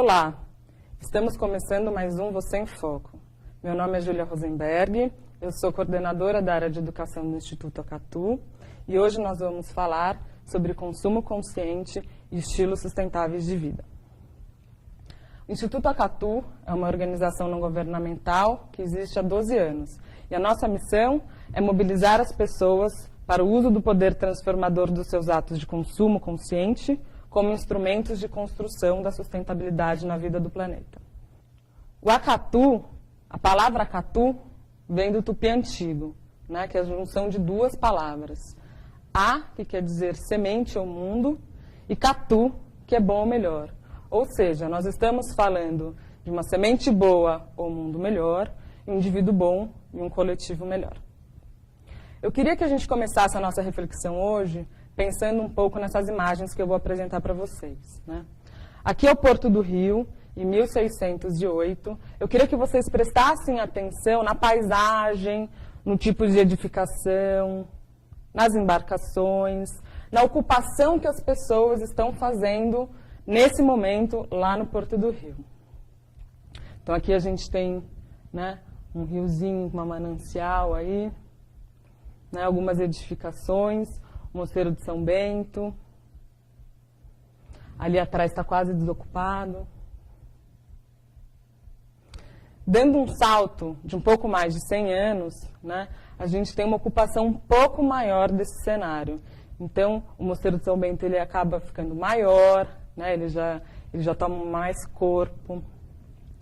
Olá, estamos começando mais um Você em Foco. Meu nome é Júlia Rosenberg, eu sou coordenadora da área de educação do Instituto Acatu e hoje nós vamos falar sobre consumo consciente e estilos sustentáveis de vida. O Instituto Acatu é uma organização não governamental que existe há 12 anos e a nossa missão é mobilizar as pessoas para o uso do poder transformador dos seus atos de consumo consciente como instrumentos de construção da sustentabilidade na vida do planeta. O Acatu, a palavra Acatu, vem do tupi antigo, né, que é a junção de duas palavras. A, que quer dizer semente ou mundo, e Catu, que é bom ou melhor. Ou seja, nós estamos falando de uma semente boa ou mundo melhor, um indivíduo bom e um coletivo melhor. Eu queria que a gente começasse a nossa reflexão hoje pensando um pouco nessas imagens que eu vou apresentar para vocês, né? Aqui é o Porto do Rio, em 1608. Eu queria que vocês prestassem atenção na paisagem, no tipo de edificação, nas embarcações, na ocupação que as pessoas estão fazendo nesse momento lá no Porto do Rio. Então aqui a gente tem, né, um riozinho, uma manancial aí, né, algumas edificações, o Mosteiro de São Bento. Ali atrás está quase desocupado. Dando um salto de um pouco mais de 100 anos, né, a gente tem uma ocupação um pouco maior desse cenário. Então, o Mosteiro de São Bento ele acaba ficando maior, né, ele já toma mais corpo.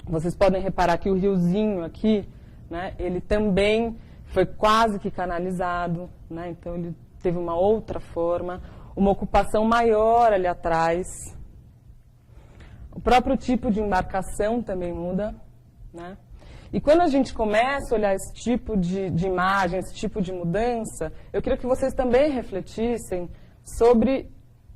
Vocês podem reparar que o riozinho aqui, né, ele também foi quase que canalizado, né, então ele teve uma outra forma, uma ocupação maior ali atrás. O próprio tipo de embarcação também muda, né? E quando a gente começa a olhar esse tipo de imagem, esse tipo de mudança, eu queria que vocês também refletissem sobre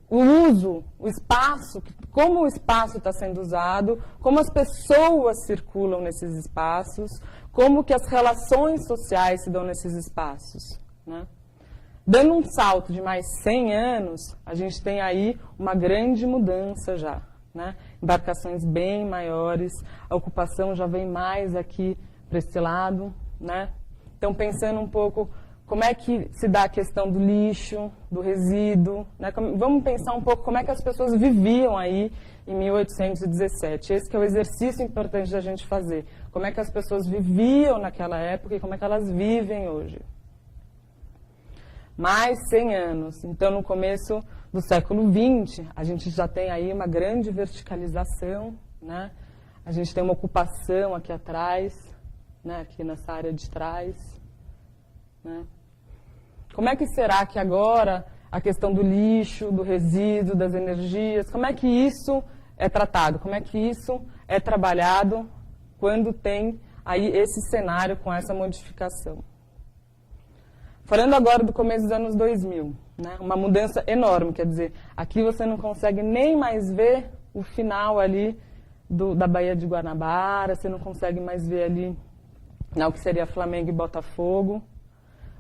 o uso, o espaço, como o espaço está sendo usado, como as pessoas circulam nesses espaços, como que as relações sociais se dão nesses espaços, né? Dando um salto de mais 100 anos, a gente tem aí uma grande mudança já, né? Embarcações bem maiores, a ocupação já vem mais aqui para esse lado, né? Então, pensando um pouco como é que se dá a questão do lixo, do resíduo, né? Vamos pensar um pouco como é que as pessoas viviam aí em 1817. Esse que é o exercício importante da gente fazer. Como é que as pessoas viviam naquela época e como é que elas vivem hoje. Mais 100 anos. Então, no começo do século XX, a gente já tem aí uma grande verticalização, né? A gente tem uma ocupação aqui atrás, né? Aqui nessa área de trás, né? Como é que será que agora a questão do lixo, do resíduo, das energias, como é que isso é tratado? Como é que isso é trabalhado quando tem aí esse cenário com essa modificação? Falando agora do começo dos anos 2000, né? Uma mudança enorme, quer dizer, aqui você não consegue nem mais ver o final ali da Baía de Guanabara, você não consegue mais ver ali, né, o que seria Flamengo e Botafogo.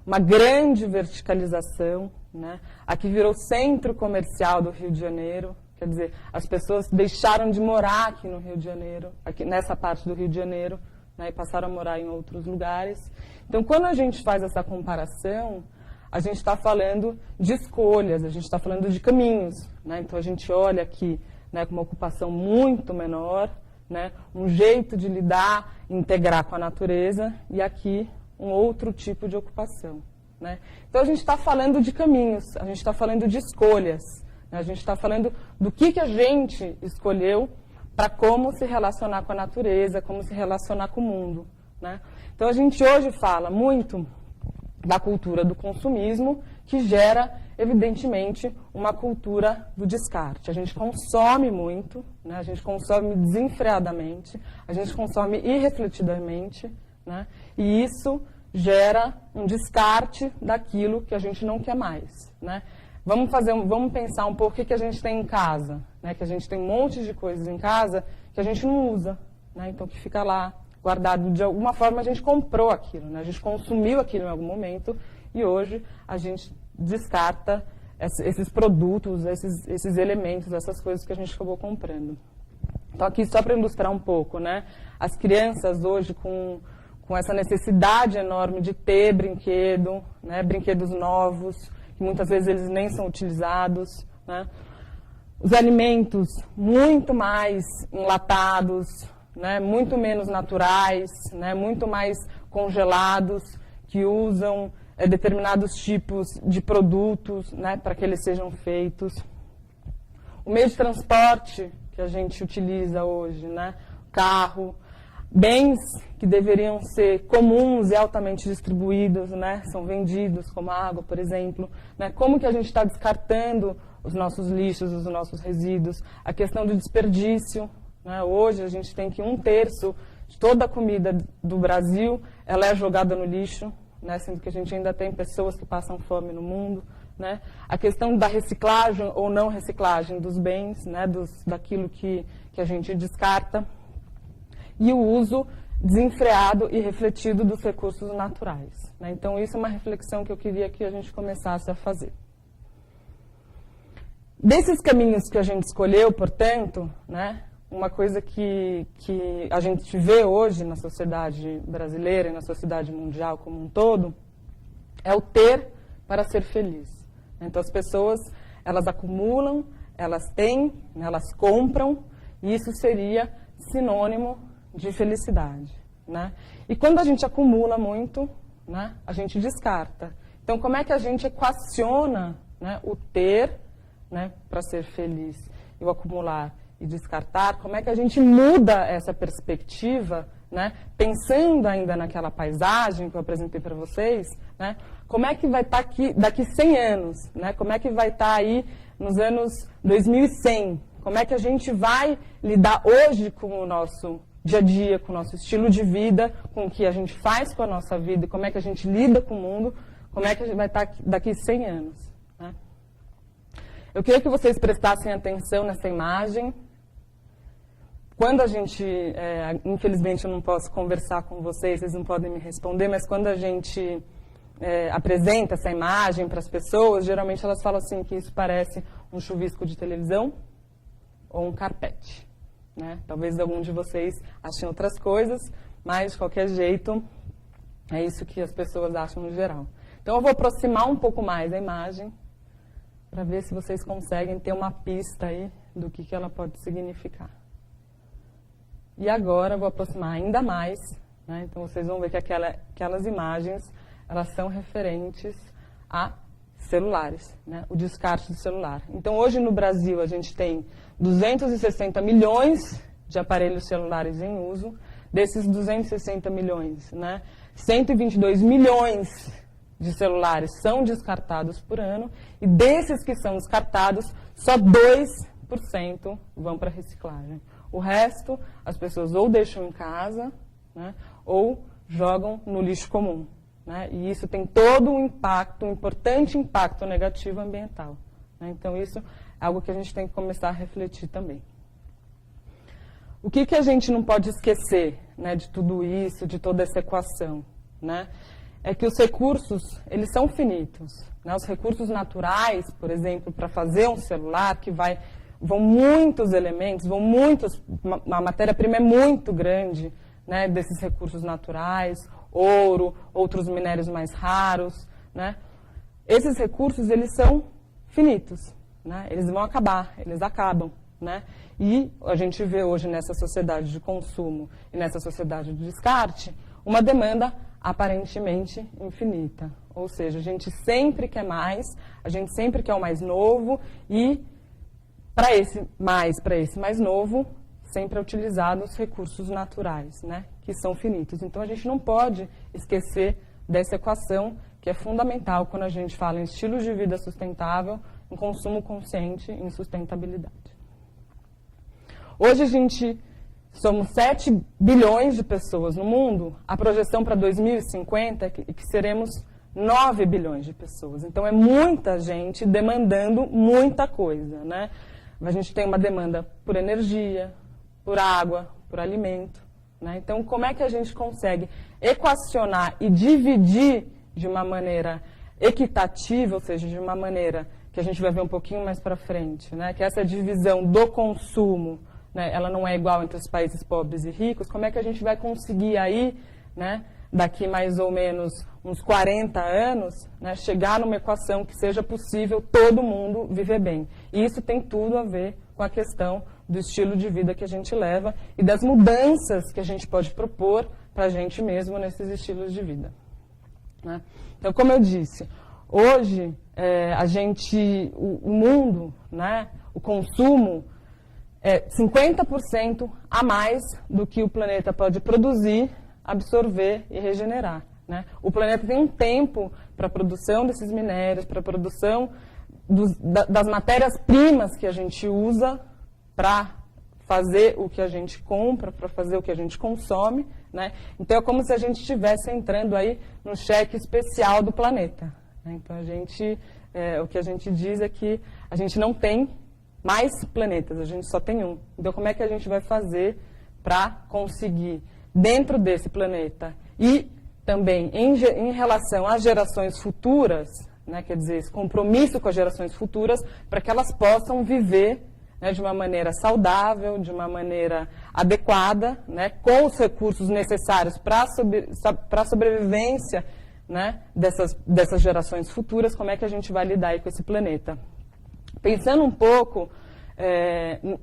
Uma grande verticalização, né? Aqui virou centro comercial do Rio de Janeiro, quer dizer, as pessoas deixaram de morar aqui no Rio de Janeiro, aqui nessa parte do Rio de Janeiro, né, e passaram a morar em outros lugares. Então, quando a gente faz essa comparação, a gente está falando de escolhas, a gente está falando de caminhos, né? Então, a gente olha aqui, né, com uma ocupação muito menor, né, um jeito de lidar, integrar com a natureza, e aqui um outro tipo de ocupação, né? Então, a gente está falando de caminhos, a gente está falando de escolhas, né? A gente está falando do que a gente escolheu para como se relacionar com a natureza, como se relacionar com o mundo, né? Então, a gente hoje fala muito da cultura do consumismo, que gera, evidentemente, uma cultura do descarte. A gente consome muito, né? A gente consome desenfreadamente, a gente consome irrefletidamente, né? E isso gera um descarte daquilo que a gente não quer mais, né? Vamos pensar um pouco o que a gente tem em casa, né? Que a gente tem um monte de coisas em casa que a gente não usa, né? Então, que fica lá guardado. De alguma forma, a gente comprou aquilo, né? A gente consumiu aquilo em algum momento e hoje a gente descarta esses produtos, esses elementos, essas coisas que a gente acabou comprando. Então, aqui só para ilustrar um pouco, né? As crianças hoje com essa necessidade enorme de ter brinquedo, né? Brinquedos novos, que muitas vezes eles nem são utilizados, né? Os alimentos muito mais enlatados, né? Muito menos naturais, né? Muito mais congelados, que usam determinados tipos de produtos, né? Para que eles sejam feitos. O meio de transporte que a gente utiliza hoje, né? Carro, bens que deveriam ser comuns e altamente distribuídos, né? São vendidos, como água, por exemplo. Né? Como que a gente está descartando os nossos lixos, os nossos resíduos? A questão do desperdício. Né? Hoje a gente tem que 1/3 de toda a comida do Brasil ela é jogada no lixo, né? Sendo que a gente ainda tem pessoas que passam fome no mundo. Né? A questão da reciclagem ou não reciclagem dos bens, né? Daquilo que a gente descarta. E o uso desenfreado e refletido dos recursos naturais. Né? Então, isso é uma reflexão que eu queria que a gente começasse a fazer. Desses caminhos que a gente escolheu, portanto, né? Uma coisa que a gente vê hoje na sociedade brasileira e na sociedade mundial como um todo, é o ter para ser feliz. Então, as pessoas, elas acumulam, elas têm, elas compram, e isso seria sinônimo de felicidade. Né? E quando a gente acumula muito, né, a gente descarta. Então, como é que a gente equaciona, né, o ter, né, para ser feliz, e o acumular e descartar? Como é que a gente muda essa perspectiva, né, pensando ainda naquela paisagem que eu apresentei para vocês, né, como é que vai estar aqui daqui 100 anos? Né, como é que vai estar aí nos anos 2100? Como é que a gente vai lidar hoje com o nosso dia a dia, com o nosso estilo de vida, com o que a gente faz com a nossa vida, como é que a gente lida com o mundo, como é que a gente vai estar daqui 100 anos. Né? Eu queria que vocês prestassem atenção nessa imagem. Quando a gente, infelizmente eu não posso conversar com vocês, vocês não podem me responder, mas quando a gente apresenta essa imagem para as pessoas, geralmente elas falam assim que isso parece um chuvisco de televisão ou um carpete. Né? Talvez algum de vocês achem outras coisas, mas de qualquer jeito é isso que as pessoas acham no geral. Então eu vou aproximar um pouco mais a imagem para ver se vocês conseguem ter uma pista aí do que ela pode significar. E agora eu vou aproximar ainda mais, né? Então vocês vão ver que aquelas imagens elas são referentes a celulares, né? O descarte do celular. Então hoje no Brasil a gente tem 260 milhões de aparelhos celulares em uso. Desses 260 milhões, né, 122 milhões de celulares são descartados por ano. E desses que são descartados, só 2% vão para reciclagem. O resto, as pessoas ou deixam em casa, né, ou jogam no lixo comum. Né, e isso tem todo um impacto, um importante impacto negativo ambiental. Né, então isso é algo que a gente tem que começar a refletir também. O que a gente não pode esquecer, né, de tudo isso, de toda essa equação? Né, é que os recursos, eles são finitos. Né, os recursos naturais, por exemplo, para fazer um celular, vão muitos elementos, a matéria-prima é muito grande, né, desses recursos naturais, ouro, outros minérios mais raros. Né, esses recursos, eles são finitos. Né, eles vão acabar, eles acabam. Né? E a gente vê hoje nessa sociedade de consumo e nessa sociedade de descarte uma demanda aparentemente infinita. Ou seja, a gente sempre quer mais, a gente sempre quer o mais novo e para esse mais novo sempre é utilizado os recursos naturais, né? Que são finitos. Então a gente não pode esquecer dessa equação que é fundamental quando a gente fala em estilo de vida sustentável, em consumo consciente e em sustentabilidade. Hoje somos 7 bilhões de pessoas no mundo, a projeção para 2050 é que seremos 9 bilhões de pessoas. Então é muita gente demandando muita coisa. Né? A gente tem uma demanda por energia, por água, por alimento. Né? Então como é que a gente consegue equacionar e dividir de uma maneira equitativa, ou seja, de uma maneira que a gente vai ver um pouquinho mais para frente, né? Que essa divisão do consumo, né, ela não é igual entre os países pobres e ricos, como é que a gente vai conseguir aí, né, daqui mais ou menos uns 40 anos, né, chegar numa equação que seja possível todo mundo viver bem. E isso tem tudo a ver com a questão do estilo de vida que a gente leva e das mudanças que a gente pode propor para a gente mesmo nesses estilos de vida. Né? Então, como eu disse, hoje o mundo, né, o consumo é 50% a mais do que o planeta pode produzir, absorver e regenerar. Né? O planeta tem um tempo para a produção desses minérios, para a produção das matérias-primas que a gente usa para fazer o que a gente compra, para fazer o que a gente consome. Né? Então, é como se a gente estivesse entrando aí no cheque especial do planeta. Né? Então, o que a gente diz é que a gente não tem mais planetas, a gente só tem um. Então, como é que a gente vai fazer para conseguir, dentro desse planeta e também em relação às gerações futuras, né, quer dizer, esse compromisso com as gerações futuras, para que elas possam viver, né, de uma maneira saudável, de uma maneira adequada, né, com os recursos necessários para a sobrevivência, né, dessas gerações futuras, como é que a gente vai lidar aí com esse planeta. Pensando um pouco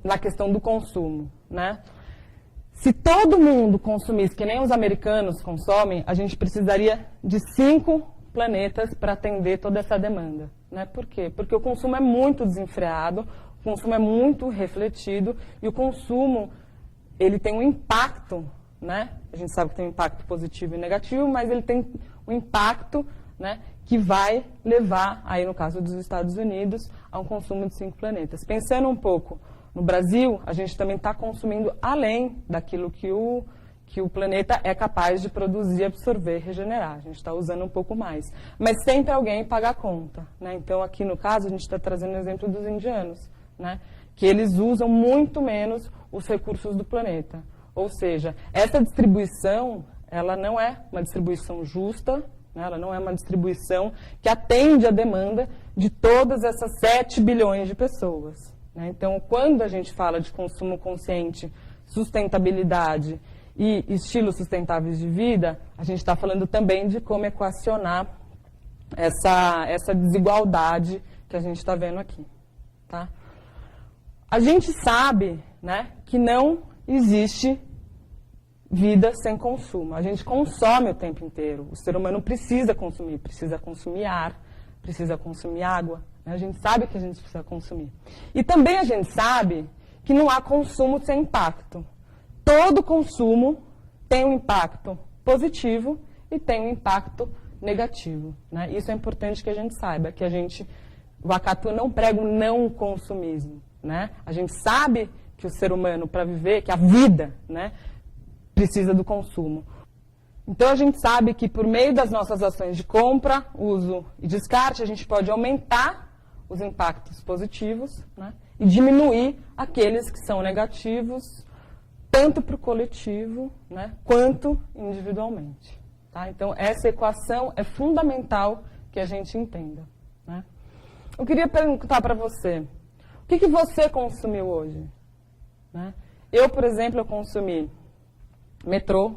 na questão do consumo, né? Se todo mundo consumisse que nem os americanos consomem, a gente precisaria de 5 planetas para atender toda essa demanda. Né? Por quê? Porque o consumo é muito desenfreado, o consumo é muito refletido e o consumo ele tem um impacto, né? A gente sabe que tem um impacto positivo e negativo, mas ele tem um impacto, né, que vai levar, aí no caso dos Estados Unidos, a um consumo de 5 planetas. Pensando um pouco no Brasil, a gente também está consumindo além daquilo que o planeta é capaz de produzir, absorver, regenerar. A gente está usando um pouco mais. Mas sempre alguém paga a conta. Né? Então, aqui no caso, a gente está trazendo o exemplo dos indianos, né? Que eles usam muito menos os recursos do planeta. Ou seja, essa distribuição, ela não é uma distribuição justa, né? Ela não é uma distribuição que atende à demanda de todas essas 7 bilhões de pessoas. Então, quando a gente fala de consumo consciente, sustentabilidade e estilos sustentáveis de vida, a gente está falando também de como equacionar essa desigualdade que a gente está vendo aqui. Tá? A gente sabe, né, que não existe vida sem consumo. A gente consome o tempo inteiro. O ser humano precisa consumir ar, precisa consumir água. A gente sabe que a gente precisa consumir. E também a gente sabe que não há consumo sem impacto. Todo consumo tem um impacto positivo e tem um impacto negativo. Né? Isso é importante que a gente saiba, que o Akatu não prega o não consumismo. Né? A gente sabe que o ser humano, para viver, que a vida, né, precisa do consumo. Então, a gente sabe que por meio das nossas ações de compra, uso e descarte, a gente pode aumentar os impactos positivos, né, e diminuir aqueles que são negativos, tanto para o coletivo, né, quanto individualmente. Tá? Então, essa equação é fundamental que a gente entenda. Né? Eu queria perguntar para você, o que você consumiu hoje? Né? Eu, por exemplo, eu consumi metrô,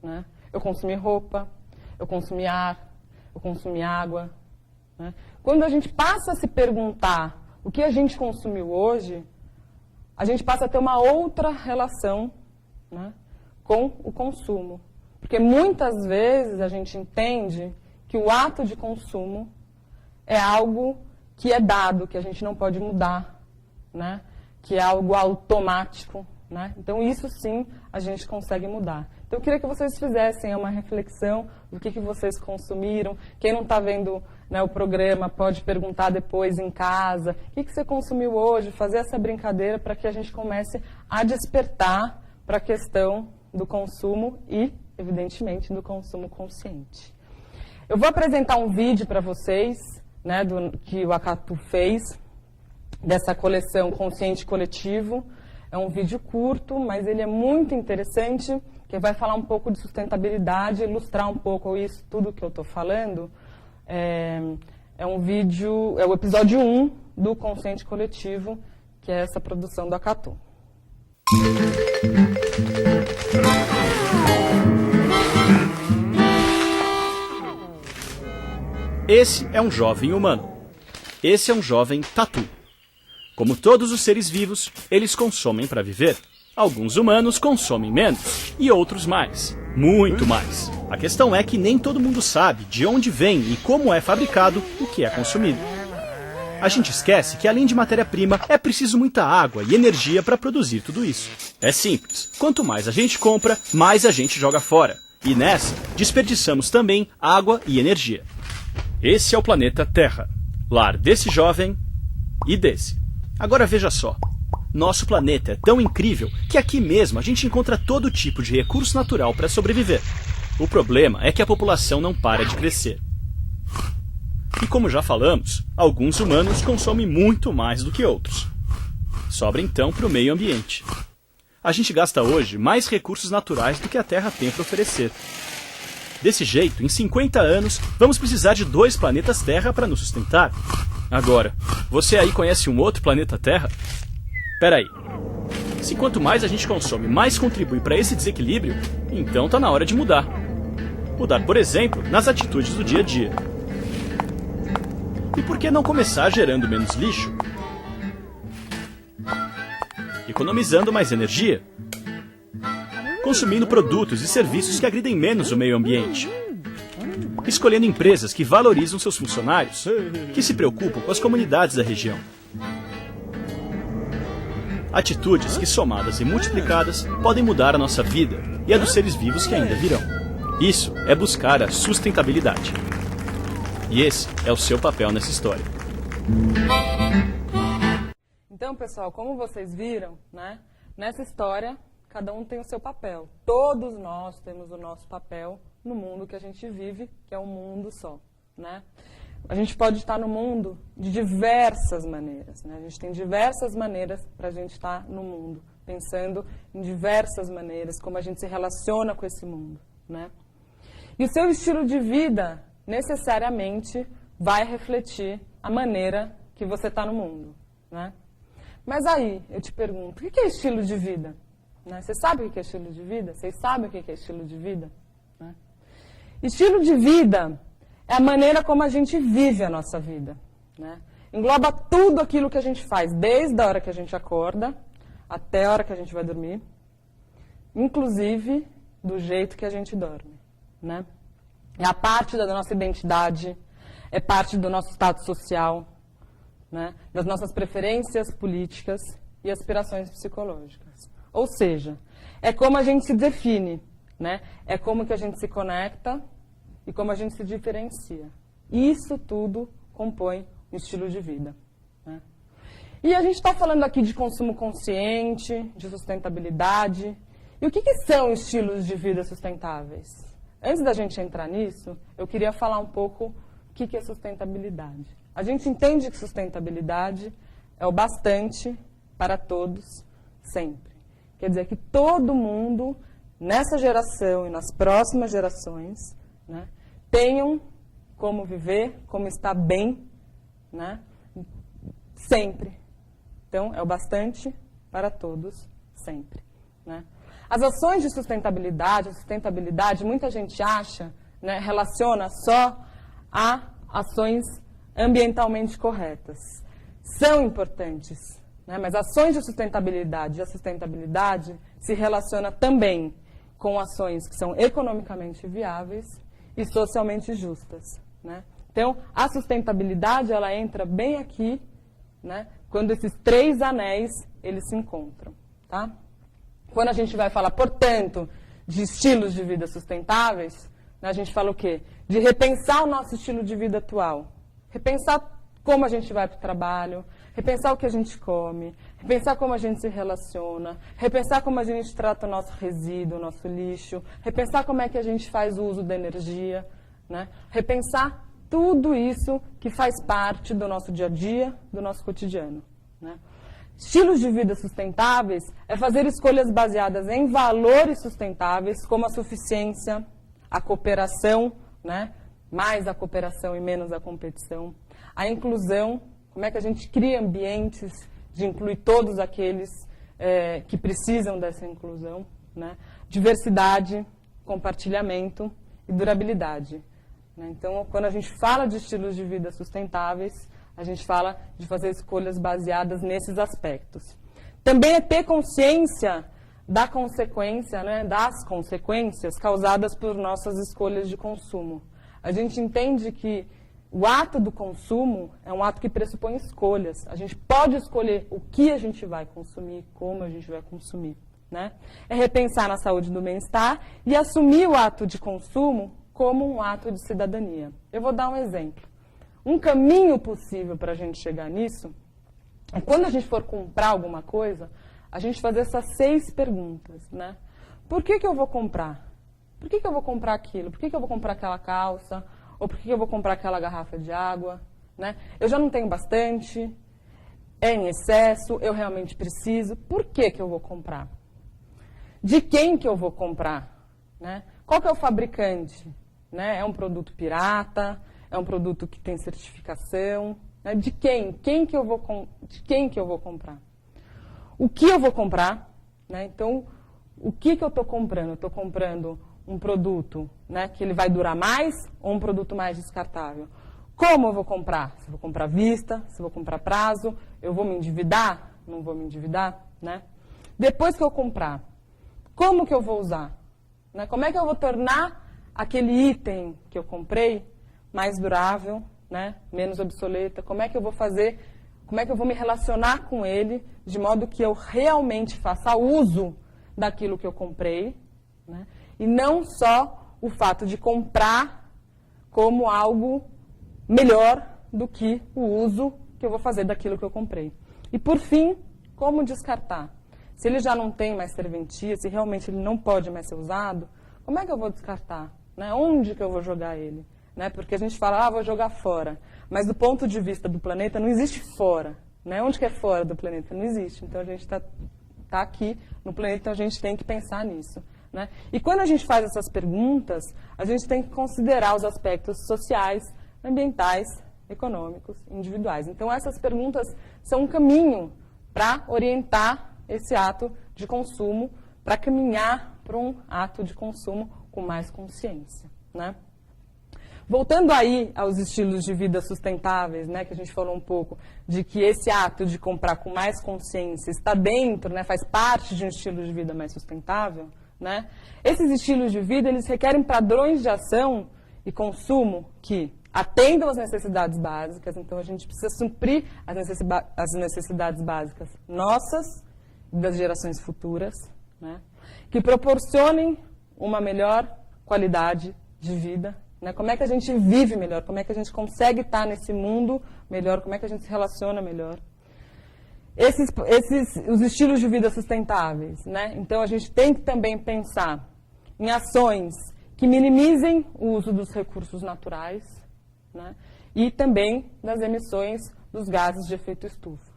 né? Eu consumi roupa, eu consumi ar, eu consumi água. Né? Quando a gente passa a se perguntar o que a gente consumiu hoje, a gente passa a ter uma outra relação, né, com o consumo. Porque muitas vezes a gente entende que o ato de consumo é algo que é dado, que a gente não pode mudar, né? Que é algo automático. Né? Então, isso sim a gente consegue mudar. Então, eu queria que vocês fizessem uma reflexão do que vocês consumiram. Quem não está vendo, né, o programa pode perguntar depois em casa. O que você consumiu hoje? Fazer essa brincadeira para que a gente comece a despertar para a questão do consumo e, evidentemente, do consumo consciente. Eu vou apresentar um vídeo para vocês, né, que o Akatu fez, dessa coleção Consciente Coletivo. É um vídeo curto, mas ele é muito interessante, que vai falar um pouco de sustentabilidade, ilustrar um pouco isso, tudo que eu estou falando. É um vídeo, é o episódio 1 do Consciente Coletivo, que é essa produção do Akatu. Esse é um jovem humano. Esse é um jovem tatu. Como todos os seres vivos, eles consomem para viver. Alguns humanos consomem menos e outros mais. Muito mais. A questão é que nem todo mundo sabe de onde vem e como é fabricado o que é consumido. A gente esquece que além de matéria-prima, é preciso muita água e energia para produzir tudo isso. É simples. Quanto mais a gente compra, mais a gente joga fora. E nessa, desperdiçamos também água e energia. Esse é o planeta Terra, lar desse jovem e desse. Agora veja só, nosso planeta é tão incrível que aqui mesmo a gente encontra todo tipo de recurso natural para sobreviver. O problema é que a população não para de crescer. E como já falamos, alguns humanos consomem muito mais do que outros. Sobra então para o meio ambiente. A gente gasta hoje mais recursos naturais do que a Terra tem para oferecer. Desse jeito, em 50 anos, vamos precisar de 2 planetas Terra para nos sustentar. Agora, você aí conhece um outro planeta Terra? Peraí. Se quanto mais a gente consome, mais contribui para esse desequilíbrio, então tá na hora de mudar. Mudar, por exemplo, nas atitudes do dia a dia. E por que não começar gerando menos lixo? Economizando mais energia? Consumindo produtos e serviços que agridem menos o meio ambiente. Escolhendo empresas que valorizam seus funcionários, que se preocupam com as comunidades da região. Atitudes que, somadas e multiplicadas, podem mudar a nossa vida e a dos seres vivos que ainda virão. Isso é buscar a sustentabilidade. E esse é o seu papel nessa história. Então, pessoal, como vocês viram, né, nessa história, cada um tem o seu papel. Todos nós temos o nosso papel no mundo que a gente vive, que é um mundo só, né? A gente pode estar no mundo de diversas maneiras, né? A gente tem diversas maneiras para a gente estar no mundo, pensando em diversas maneiras, como a gente se relaciona com esse mundo, né? E o seu estilo de vida, necessariamente, vai refletir a maneira que você está no mundo, né? Mas aí, eu te pergunto, o que é estilo de vida? Né? Você sabe o que é estilo de vida? Vocês sabem o que é estilo de vida? Né? Estilo de vida é a maneira como a gente vive a nossa vida. Né? Engloba tudo aquilo que a gente faz, desde a hora que a gente acorda até a hora que a gente vai dormir, inclusive do jeito que a gente dorme. Né? É a parte da nossa identidade, é parte do nosso status social, né? Das nossas preferências políticas e aspirações psicológicas. Ou seja, é como a gente se define, né? É como que a gente se conecta e como a gente se diferencia. Isso tudo compõe um estilo de vida. Né? E a gente está falando aqui de consumo consciente, de sustentabilidade. E o que são estilos de vida sustentáveis? Antes da gente entrar nisso, eu queria falar um pouco o que é sustentabilidade. A gente entende que sustentabilidade é o bastante para todos, sempre. Quer dizer que todo mundo, nessa geração e nas próximas gerações, né, tenham como viver, como estar bem, né, sempre. Então, é o bastante para todos, sempre. Né? As ações de sustentabilidade, muita gente acha, né, relaciona só a ações ambientalmente corretas. São importantes, né, mas ações de sustentabilidade, a sustentabilidade se relaciona também com ações que são economicamente viáveis e socialmente justas. Né? Então, a sustentabilidade ela entra bem aqui, né, quando esses 3 anéis eles se encontram. Tá? Quando a gente vai falar, portanto, de estilos de vida sustentáveis, né, a gente fala o quê? De repensar o nosso estilo de vida atual. Repensar como a gente vai para o trabalho, repensar o que a gente come, repensar como a gente se relaciona, repensar como a gente trata o nosso resíduo, o nosso lixo, repensar como é que a gente faz o uso da energia, né? Repensar tudo isso que faz parte do nosso dia a dia, do nosso cotidiano. Né? Estilos de vida sustentáveis é fazer escolhas baseadas em valores sustentáveis, como a suficiência, a cooperação, né? Mais a cooperação e menos a competição. A inclusão, como é que a gente cria ambientes de incluir todos aqueles que precisam dessa inclusão, né? Diversidade, compartilhamento e durabilidade. Né? Então, quando a gente fala de estilos de vida sustentáveis, a gente fala de fazer escolhas baseadas nesses aspectos. Também é ter consciência da consequência, né, das consequências causadas por nossas escolhas de consumo. A gente entende que o ato do consumo é um ato que pressupõe escolhas. A gente pode escolher o que a gente vai consumir, como a gente vai consumir. Né? É repensar na saúde do bem-estar e assumir o ato de consumo como um ato de cidadania. Eu vou dar um exemplo. Um caminho possível para a gente chegar nisso é quando a gente for comprar alguma coisa, a gente fazer essas 6 perguntas. Né? Por que eu vou comprar? Por que eu vou comprar aquilo? Por que eu vou comprar aquela calça? Ou por que eu vou comprar aquela garrafa de água? Né? Eu já não tenho bastante? É em excesso? Eu realmente preciso? Por que eu vou comprar? De quem que eu vou comprar? Né? Qual que é o fabricante? Né? É um produto pirata? É um produto que tem certificação? Né? De quem? De quem que eu vou comprar? O que eu vou comprar? Né? Então, o que eu estou comprando? Eu estou comprando um produto, né, que ele vai durar mais ou um produto mais descartável? Como eu vou comprar? Se eu vou comprar à vista? Se eu vou comprar a prazo? Eu vou me endividar? Não vou me endividar? Né? Depois que eu comprar, como que eu vou usar? Né? Como é que eu vou tornar aquele item que eu comprei mais durável, né? Menos obsoleta? Como é que eu vou fazer? Como é que eu vou me relacionar com ele de modo que eu realmente faça uso daquilo que eu comprei, né? E não só o fato de comprar como algo melhor do que o uso que eu vou fazer daquilo que eu comprei. E, por fim, como descartar? Se ele já não tem mais serventia, se realmente ele não pode mais ser usado, como é que eu vou descartar? Né? Onde que eu vou jogar ele? Né? Porque a gente fala, vou jogar fora. Mas do ponto de vista do planeta, não existe fora. Né? Onde que é fora do planeta? Não existe. Então, a gente está aqui no planeta, então a gente tem que pensar nisso. Né? E quando a gente faz essas perguntas, a gente tem que considerar os aspectos sociais, ambientais, econômicos, individuais. Então, essas perguntas são um caminho para orientar esse ato de consumo, para caminhar para um ato de consumo com mais consciência. Né? Voltando aí aos estilos de vida sustentáveis, né, que a gente falou um pouco, de que esse ato de comprar com mais consciência está dentro, né, faz parte de um estilo de vida mais sustentável, né? Esses estilos de vida, eles requerem padrões de ação e consumo que atendam às necessidades básicas. Então, a gente precisa suprir as necessidades básicas nossas e das gerações futuras, né? Que proporcionem uma melhor qualidade de vida. Né? Como é que a gente vive melhor? Como é que a gente consegue estar nesse mundo melhor? Como é que a gente se relaciona melhor? Os estilos de vida sustentáveis, né? Então, a gente tem que também pensar em ações que minimizem o uso dos recursos naturais, né? E também das emissões dos gases de efeito estufa.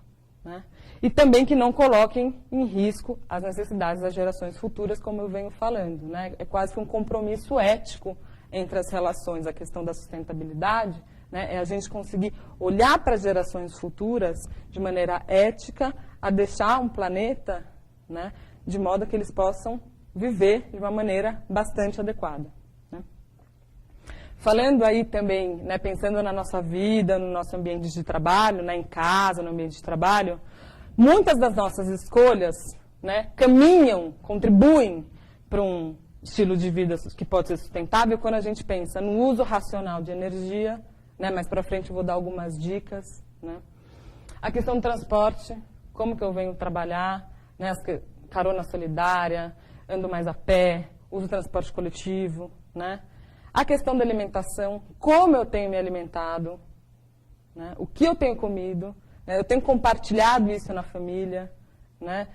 Né? E também que não coloquem em risco as necessidades das gerações futuras, como eu venho falando. Né? É quase que um compromisso ético entre as relações, a questão da sustentabilidade, né, é a gente conseguir olhar para as gerações futuras de maneira ética, a deixar um planeta, né, de modo que eles possam viver de uma maneira bastante adequada. Né. Falando aí também, né, pensando na nossa vida, no nosso ambiente de trabalho, né, em casa, no ambiente de trabalho, muitas das nossas escolhas, né, caminham, contribuem para um estilo de vida que pode ser sustentável quando a gente pensa no uso racional de energia. Né, mais para frente eu vou dar algumas dicas. Né? A questão do transporte, como que eu venho trabalhar, né, carona solidária, ando mais a pé, uso transporte coletivo. Né? A questão da alimentação, como eu tenho me alimentado, né, o que eu tenho comido, né, eu tenho compartilhado isso na família. Né?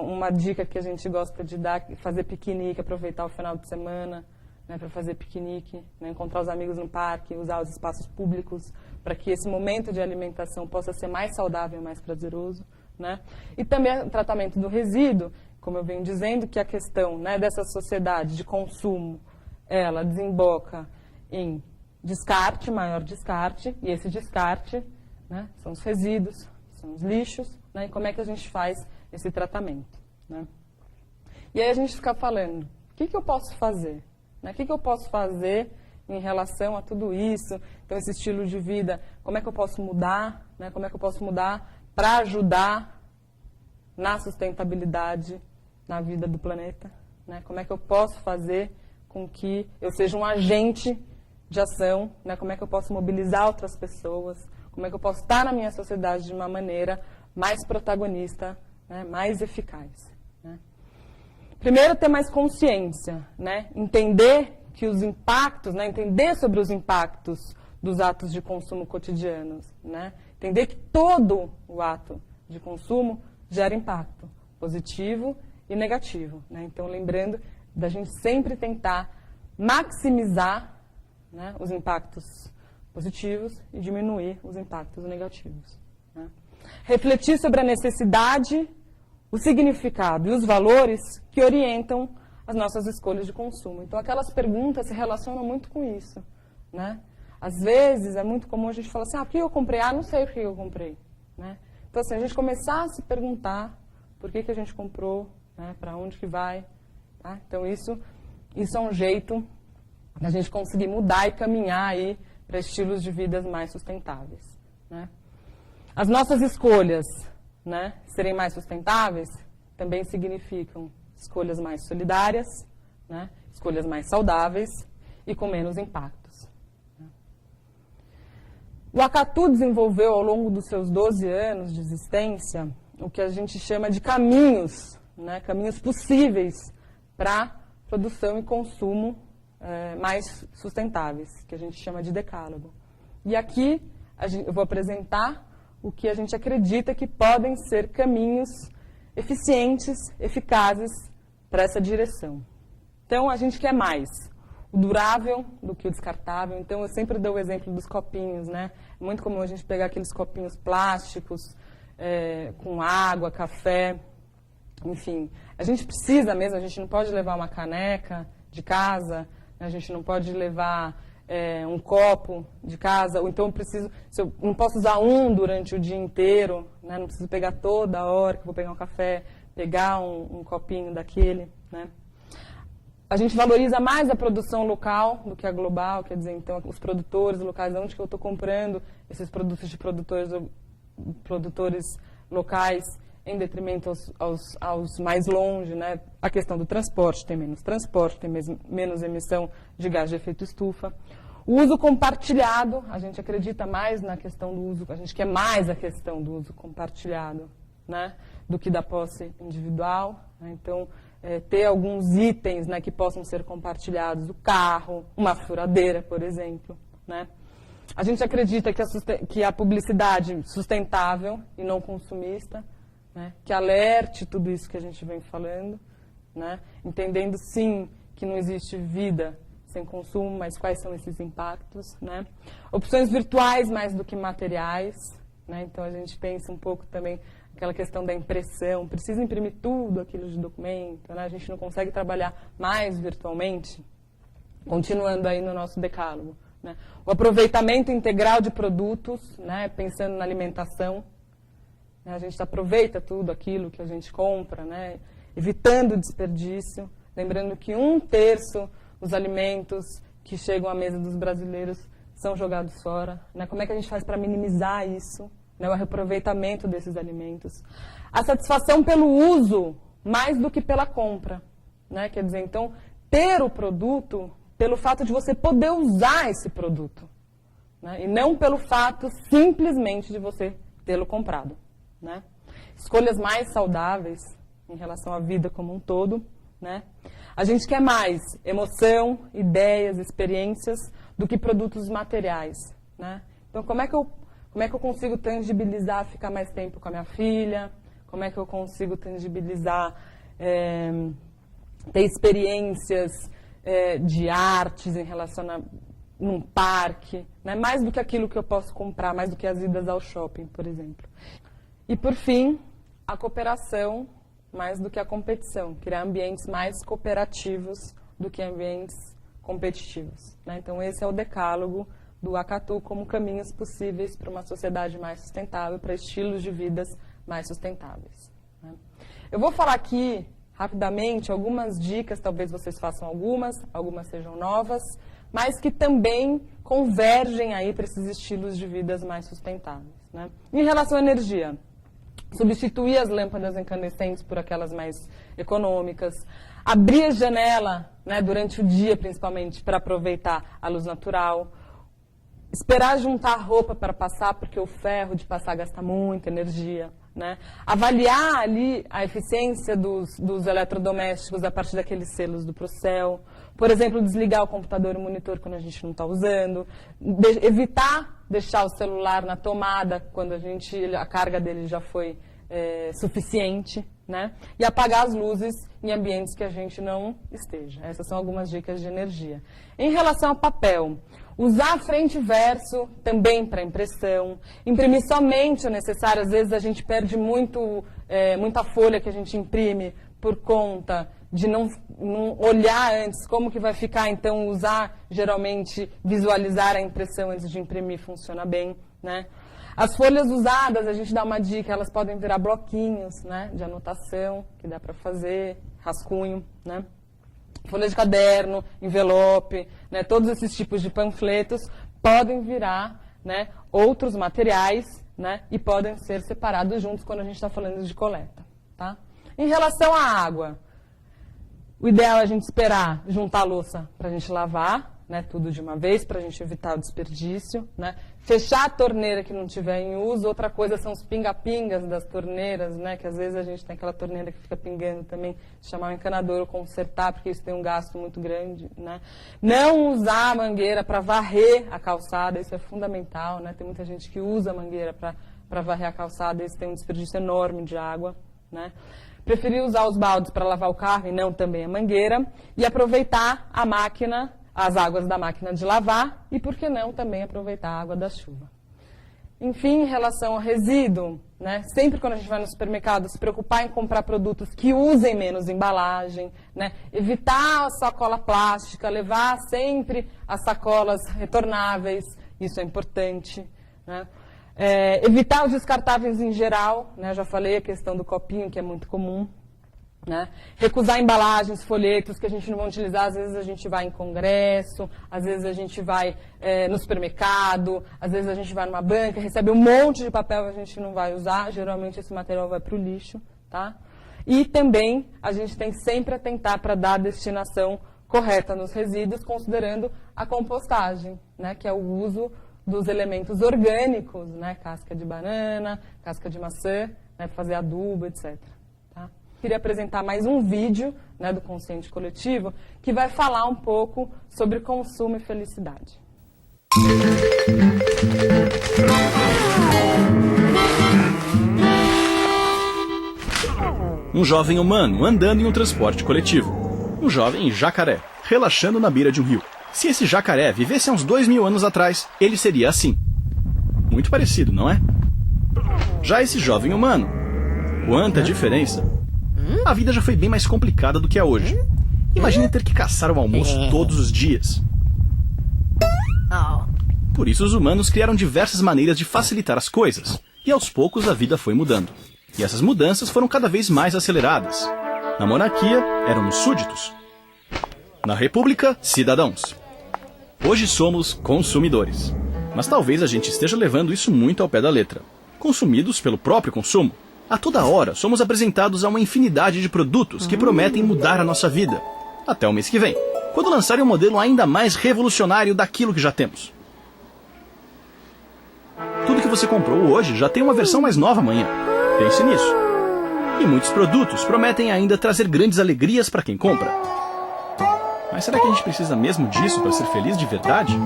Uma dica que a gente gosta de dar, fazer piquenique, aproveitar o final de semana, né, para fazer piquenique, né, encontrar os amigos no parque, usar os espaços públicos para que esse momento de alimentação possa ser mais saudável e mais prazeroso. Né? E também o tratamento do resíduo, como eu venho dizendo, que a questão, né, dessa sociedade de consumo, ela desemboca em descarte, maior descarte, e esse descarte, né, são os resíduos, são os lixos, né, e como é que a gente faz esse tratamento, né? E aí a gente fica falando, o que eu posso fazer? Né? O que eu posso fazer em relação a tudo isso? Então, esse estilo de vida, como é que eu posso mudar? Né? Como é que eu posso mudar para ajudar na sustentabilidade na vida do planeta? Né? Como é que eu posso fazer com que eu seja um agente de ação? Né? Como é que eu posso mobilizar outras pessoas? Como é que eu posso estar na minha sociedade de uma maneira mais protagonista, né? Mais eficaz? Né? Primeiro, ter mais consciência, né? Entender que os impactos, né? Entender sobre os impactos dos atos de consumo cotidianos, né? Entender que todo o ato de consumo gera impacto positivo e negativo, né? Então, lembrando da gente sempre tentar maximizar, né, os impactos positivos e diminuir os impactos negativos, né? Refletir sobre a necessidade, o significado e os valores que orientam as nossas escolhas de consumo. Então, aquelas perguntas se relacionam muito com isso, né? Às vezes, é muito comum a gente falar assim, por que eu comprei? Não sei por que eu comprei, né? Então, assim, a gente começar a se perguntar por que a gente comprou, né? Para onde que vai, tá? Então, isso é um jeito da gente conseguir mudar e caminhar aí para estilos de vida mais sustentáveis, né? As nossas escolhas, né, serem mais sustentáveis também significam escolhas mais solidárias, né, escolhas mais saudáveis e com menos impactos. O Acatu desenvolveu ao longo dos seus 12 anos de existência o que a gente chama de caminhos, né, caminhos possíveis para produção e consumo mais sustentáveis, que a gente chama de decálogo. E aqui eu vou apresentar o que a gente acredita que podem ser caminhos eficientes, eficazes para essa direção. Então, a gente quer mais o durável do que o descartável. Então, eu sempre dou o exemplo dos copinhos, né? É muito comum a gente pegar aqueles copinhos plásticos com água, café, enfim. A gente precisa mesmo, a gente não pode levar uma caneca de casa, né? A gente não pode levar um copo de casa, ou então se eu não posso usar um durante o dia inteiro, né? Não preciso pegar toda hora que eu vou pegar um café, pegar um copinho daquele, né? A gente valoriza mais a produção local do que a global, quer dizer, então, os produtores locais, onde que eu estou comprando esses produtos de produtores locais, em detrimento aos mais longe, né? A questão do transporte, tem menos emissão de gás de efeito estufa. O uso compartilhado, a gente acredita mais na questão do uso, a gente quer mais a questão do uso compartilhado, né, do que da posse individual, né? Então, ter alguns itens, né, que possam ser compartilhados, o carro, uma furadeira, por exemplo, né? A gente acredita que a publicidade sustentável e não consumista, né, que alerte tudo isso que a gente vem falando, né, entendendo sim que não existe vida sem consumo, mas quais são esses impactos, né? Opções virtuais mais do que materiais, né? Então a gente pensa um pouco também aquela questão da impressão, precisa imprimir tudo aquilo de documento, né? A gente não consegue trabalhar mais virtualmente, continuando aí no nosso decálogo, né? O aproveitamento integral de produtos, né? Pensando na alimentação, né? A gente aproveita tudo aquilo que a gente compra, né? Evitando o desperdício, lembrando que 1/3 dos alimentos que chegam à mesa dos brasileiros são jogados fora, né? Como é que a gente faz para minimizar isso, né? O reaproveitamento desses alimentos? A satisfação pelo uso mais do que pela compra, né? Quer dizer, então, ter o produto pelo fato de você poder usar esse produto, né? E não pelo fato simplesmente de você tê-lo comprado, né? Escolhas mais saudáveis em relação à vida como um todo, né? A gente quer mais emoção, ideias, experiências do que produtos materiais, né? Então, como é que eu consigo tangibilizar, ficar mais tempo com a minha filha? Como é que eu consigo tangibilizar, ter experiências de artes em relação num parque, né? Mais do que aquilo que eu posso comprar, mais do que as idas ao shopping, por exemplo. E, por fim, a cooperação mais do que a competição, criar ambientes mais cooperativos do que ambientes competitivos, né? Então, esse é o decálogo do Acatu como caminhos possíveis para uma sociedade mais sustentável, para estilos de vidas mais sustentáveis, né? Eu vou falar aqui, rapidamente, algumas dicas, talvez vocês façam algumas sejam novas, mas que também convergem aí para esses estilos de vidas mais sustentáveis, né? Em relação à energia, substituir as lâmpadas incandescentes por aquelas mais econômicas, abrir a janela, né, durante o dia, principalmente, para aproveitar a luz natural, esperar juntar a roupa para passar, porque o ferro de passar gasta muita energia, né? Avaliar ali a eficiência dos eletrodomésticos a partir daqueles selos do Procel. Por exemplo, desligar o computador e o monitor quando a gente não está usando. Evitar deixar o celular na tomada quando a carga dele já foi suficiente, né? E apagar as luzes em ambientes que a gente não esteja. Essas são algumas dicas de energia. Em relação ao papel, usar frente e verso também para impressão, imprimir somente o necessário. Às vezes a gente perde muita folha que a gente imprime por conta de não olhar antes como que vai ficar. Então, geralmente, visualizar a impressão antes de imprimir funciona bem, né? As folhas usadas, a gente dá uma dica, elas podem virar bloquinhos, né, de anotação, que dá para fazer, rascunho, né? Folha de caderno, envelope, né, todos esses tipos de panfletos podem virar, né, outros materiais, né, e podem ser separados juntos quando a gente está falando de coleta, tá? Em relação à água, o ideal é a gente esperar juntar a louça para a gente lavar, né, tudo de uma vez, para a gente evitar o desperdício, né? Fechar a torneira que não tiver em uso. Outra coisa são os pinga-pingas das torneiras, né, que às vezes a gente tem aquela torneira que fica pingando também, chamar o encanador ou consertar, porque isso tem um gasto muito grande, né? Não usar a mangueira para varrer a calçada, isso é fundamental, né? Tem muita gente que usa a mangueira para varrer a calçada, isso tem um desperdício enorme de água, né? Preferir usar os baldes para lavar o carro e não também a mangueira, e aproveitar a máquina, as águas da máquina de lavar, e por que não também aproveitar a água da chuva. Enfim, em relação ao resíduo, né, sempre quando a gente vai no supermercado, se preocupar em comprar produtos que usem menos embalagem, né, evitar a sacola plástica, levar sempre as sacolas retornáveis, isso é importante, né. Evitar os descartáveis em geral, né, já falei a questão do copinho, que é muito comum. Né? Recusar embalagens, folhetos que a gente não vai utilizar. Às vezes a gente vai em congresso, às vezes a gente vai no supermercado, às vezes a gente vai numa banca, recebe um monte de papel que a gente não vai usar. Geralmente esse material vai para o lixo, tá? E também a gente tem sempre a atentar para dar a destinação correta nos resíduos, considerando a compostagem, né? Que é o uso dos elementos orgânicos, né? Casca de banana, casca de maçã, né? Fazer adubo, etc. Queria apresentar mais um vídeo, né, do Consciente Coletivo, que vai falar um pouco sobre consumo e felicidade. Um jovem humano andando em um transporte coletivo. Um jovem jacaré, relaxando na beira de um rio. Se esse jacaré vivesse há uns 2000 anos atrás, ele seria assim. Muito parecido, não é? Já esse jovem humano, quanta diferença! A vida já foi bem mais complicada do que é hoje. Imagine ter que caçar o almoço todos os dias. Por isso os humanos criaram diversas maneiras de facilitar as coisas. E aos poucos a vida foi mudando. E essas mudanças foram cada vez mais aceleradas. Na monarquia, éramos súditos. Na república, cidadãos. Hoje somos consumidores. Mas talvez a gente esteja levando isso muito ao pé da letra. Consumidos pelo próprio consumo. A toda hora, somos apresentados a uma infinidade de produtos que prometem mudar a nossa vida. Até o mês que vem, quando lançarem um modelo ainda mais revolucionário daquilo que já temos. Tudo que você comprou hoje já tem uma versão mais nova amanhã. Pense nisso. E muitos produtos prometem ainda trazer grandes alegrias para quem compra. Mas será que a gente precisa mesmo disso para ser feliz de verdade?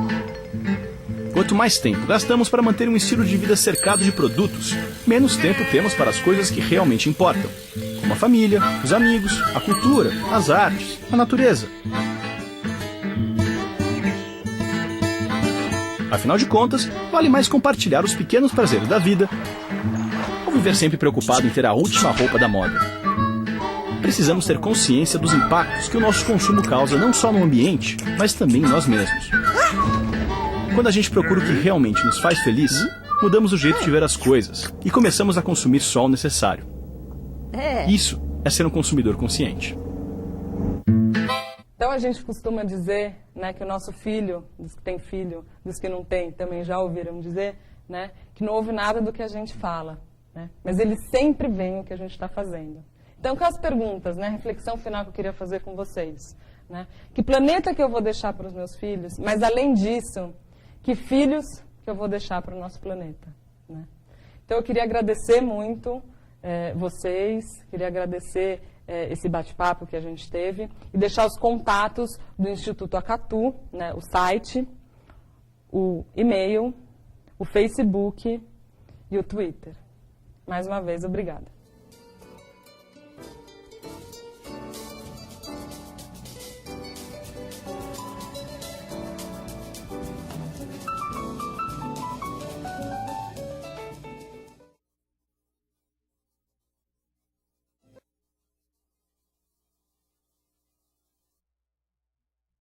Quanto mais tempo gastamos para manter um estilo de vida cercado de produtos, menos tempo temos para as coisas que realmente importam, como a família, os amigos, a cultura, as artes, a natureza. Afinal de contas, vale mais compartilhar os pequenos prazeres da vida ou viver sempre preocupado em ter a última roupa da moda. Precisamos ter consciência dos impactos que o nosso consumo causa não só no ambiente, mas também em nós mesmos. Quando a gente procura o que realmente nos faz feliz, mudamos o jeito de ver as coisas e começamos a consumir só o necessário. Isso é ser um consumidor consciente. Então a gente costuma dizer, né, que o nosso filho, dos que tem filho, dos que não tem, também já ouviram dizer, né, que não ouve nada do que a gente fala, né, mas eles sempre veem o que a gente está fazendo. Então, com as perguntas, né, reflexão final que eu queria fazer com vocês, né, que planeta que eu vou deixar para os meus filhos, mas além disso, que filhos que eu vou deixar para o nosso planeta, né? Então eu queria agradecer muito vocês, queria agradecer esse bate-papo que a gente teve e deixar os contatos do Instituto Acatu, né, o site, o e-mail, o Facebook e o Twitter. Mais uma vez, obrigada.